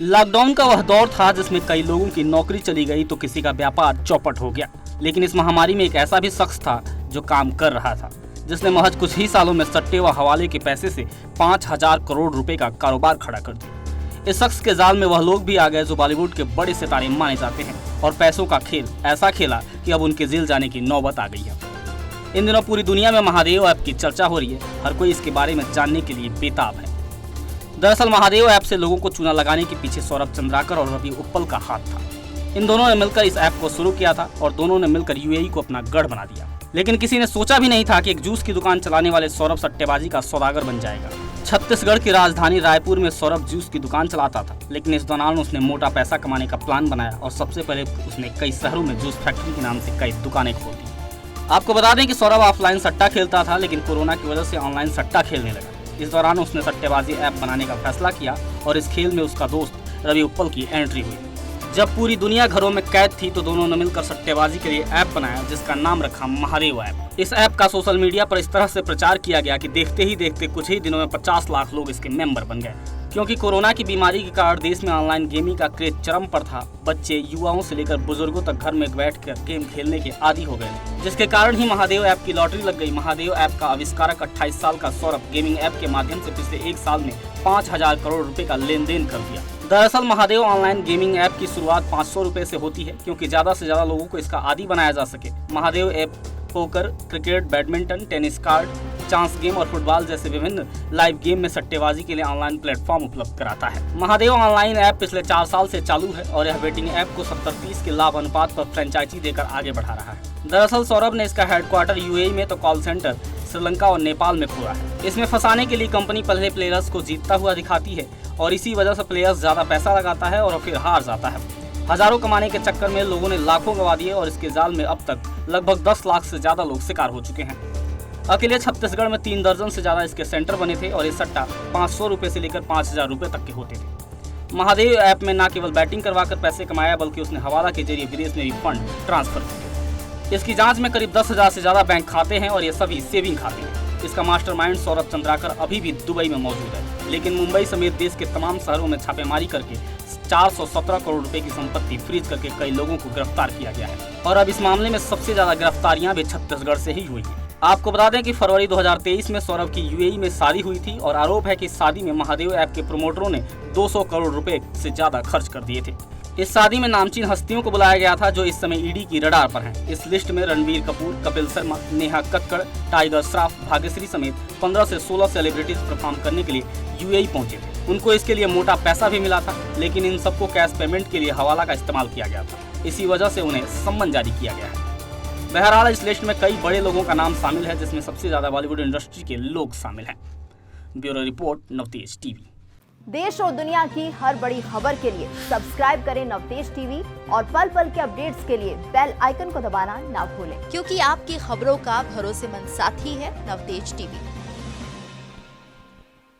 Lockdown का वह दौर था जिसमें कई लोगों की नौकरी चली गई तो किसी का व्यापार चौपट हो गया। लेकिन इस महामारी में एक ऐसा भी शख्स था जो काम कर रहा था, जिसने महज कुछ ही सालों में सट्टे व हवाले के पैसे से 5,000 करोड़ रुपए का कारोबार खड़ा कर दिया। इस शख्स के जाल में वह लोग भी आ गए जो बॉलीवुड के बड़े सितारे माने जाते हैं और पैसों का खेल ऐसा खेला कि अब उनके जेल जाने की नौबत आ गई है। इन दिनों पूरी दुनिया में महादेव ऐप की चर्चा हो रही है। हर कोई इसके बारे में जानने के लिए बेताब है। दरअसल महादेव ऐप से लोगों को चूना लगाने के पीछे सौरभ चंद्राकर और रवि उप्पल का हाथ था। इन दोनों ने मिलकर इस ऐप को शुरू किया था और दोनों ने मिलकर यूएई को अपना गढ़ बना दिया। लेकिन किसी ने सोचा भी नहीं था कि एक जूस की दुकान चलाने वाले सौरभ सट्टेबाजी का सौदागर बन जाएगा। छत्तीसगढ़ की राजधानी रायपुर में सौरभ जूस की दुकान चलाता था, लेकिन इस दौरान उसने मोटा पैसा कमाने का प्लान बनाया और सबसे पहले उसने कई शहरों में जूस फैक्ट्री के नाम से कई दुकानें खोल दी। आपको बता दें कि सौरभ ऑफलाइन सट्टा खेलता था, लेकिन कोरोना की वजह से ऑनलाइन सट्टा खेलने लगा। इस दौरान उसने सट्टेबाजी ऐप बनाने का फैसला किया और इस खेल में उसका दोस्त रवि उप्पल की एंट्री हुई। जब पूरी दुनिया घरों में कैद थी तो दोनों ने मिलकर सट्टेबाजी के लिए ऐप बनाया, जिसका नाम रखा महादेव ऐप। इस ऐप का सोशल मीडिया पर इस तरह से प्रचार किया गया कि देखते ही देखते कुछ ही दिनों में 50 लाख लोग इसके मेंबर बन गए। क्योंकि कोरोना की बीमारी के कारण देश में ऑनलाइन गेमिंग का क्रेज चरम पर था। बच्चे युवाओं से लेकर बुजुर्गों तक घर में बैठकर गेम खेलने के आदी हो गए, जिसके कारण ही महादेव ऐप की लॉटरी लग गई। महादेव ऐप का आविष्कारक 28 साल का सौरभ गेमिंग ऐप के माध्यम से पिछले 1 साल में 5,000 करोड़ रुपए का लेन देन कर दिया। दरअसल महादेव ऑनलाइन गेमिंग ऐप की शुरुआत 500 रुपए से होती है, क्योंकि ज्यादा से ज्यादा लोगों को इसका आदी बनाया जा सके। Mahadev app poker, cricket, badminton, tennis card, chance game और फुटबॉल जैसे विभिन्न लाइव गेम में सट्टेबाजी के लिए ऑनलाइन प्लेटफॉर्म उपलब्ध कराता है। महादेव ऑनलाइन ऐप पिछले 4 साल से चालू है और यह बेटिंग ऐप को 70-30 के लाभ अनुपात पर फ्रेंचाइजी देकर आगे बढ़ा रहा है। दरअसल सौरभ ने इसका हेडक्वार्टर यूएई में तो कॉल सेंटर श्रीलंका और नेपाल में खोला है। इसमें फंसाने के लिए कंपनी पहले प्लेयर्स को जीतता हुआ दिखाती है और इसी वजह से प्लेयर्स ज्यादा पैसा लगाता है और फिर हार जाता है। हजारों कमाने के चक्कर में लोगों ने लाखों गंवा दिए और इसके जाल में अब तक लगभग 10 लाख से ज्यादा लोग शिकार हो चुके हैं। अकेले छत्तीसगढ़ में 3 दर्जन से ज्यादा इसके सेंटर बने थे और ये सट्टा 500 रुपए से लेकर 5,000 रुपए तक के होते थे। महादेव ऐप में न केवल बैटिंग करवाकर पैसे कमाया, बल्कि उसने हवाला के जरिए विदेश में भी फंड ट्रांसफर किए। इसकी जांच में करीब 10,000 से ज्यादा बैंक खाते हैं और ये सभी सेविंग खाते हैं। इसका मास्टरमाइंड सौरभ चंद्राकर अभी भी दुबई में मौजूद है, लेकिन मुंबई समेत देश के तमाम शहरों में छापेमारी करके 417 करोड़ रुपए की संपत्ति फ्रीज करके कई लोगों को गिरफ्तार किया गया है। और अब इस मामले में सबसे ज्यादा गिरफ्तारियां भी छत्तीसगढ़ से ही हुई हैं। आपको बता दें कि फरवरी 2023 में सौरभ की यूएई में शादी हुई थी और आरोप है कि इस शादी में महादेव ऐप के प्रमोटरों ने 200 करोड़ रुपए से ज्यादा खर्च कर दिए थे। इस शादी में नामचीन हस्तियों को बुलाया गया था जो इस समय ईडी की रडार पर हैं। इस लिस्ट में रणबीर कपूर, कपिल शर्मा, नेहा कक्कड़, टाइगर श्रॉफ, भाग्यश्री समेत 15 से 16 सेलिब्रिटीज परफॉर्म करने के लिए यूएई पहुंचे थे। उनको इसके लिए मोटा पैसा भी मिला था, लेकिन इन सबको कैश पेमेंट के लिए हवाला का इस्तेमाल किया गया था। इसी वजह से उन्हें सम्मन जारी किया गया है। बहरहाल इस लिस्ट में कई बड़े लोगों का नाम शामिल है, जिसमें सबसे ज्यादा बॉलीवुड इंडस्ट्री के लोग शामिल हैं। Bureau report, Navtej TV. देश और दुनिया की हर बड़ी खबर के लिए सब्सक्राइब करें नवतेज टीवी और पल पल के अपडेट्स के लिए बेल आइकन को दबाना ना भूलें, क्योंकि आपकी खबरों का भरोसेमंद साथी है नवतेज टीवी।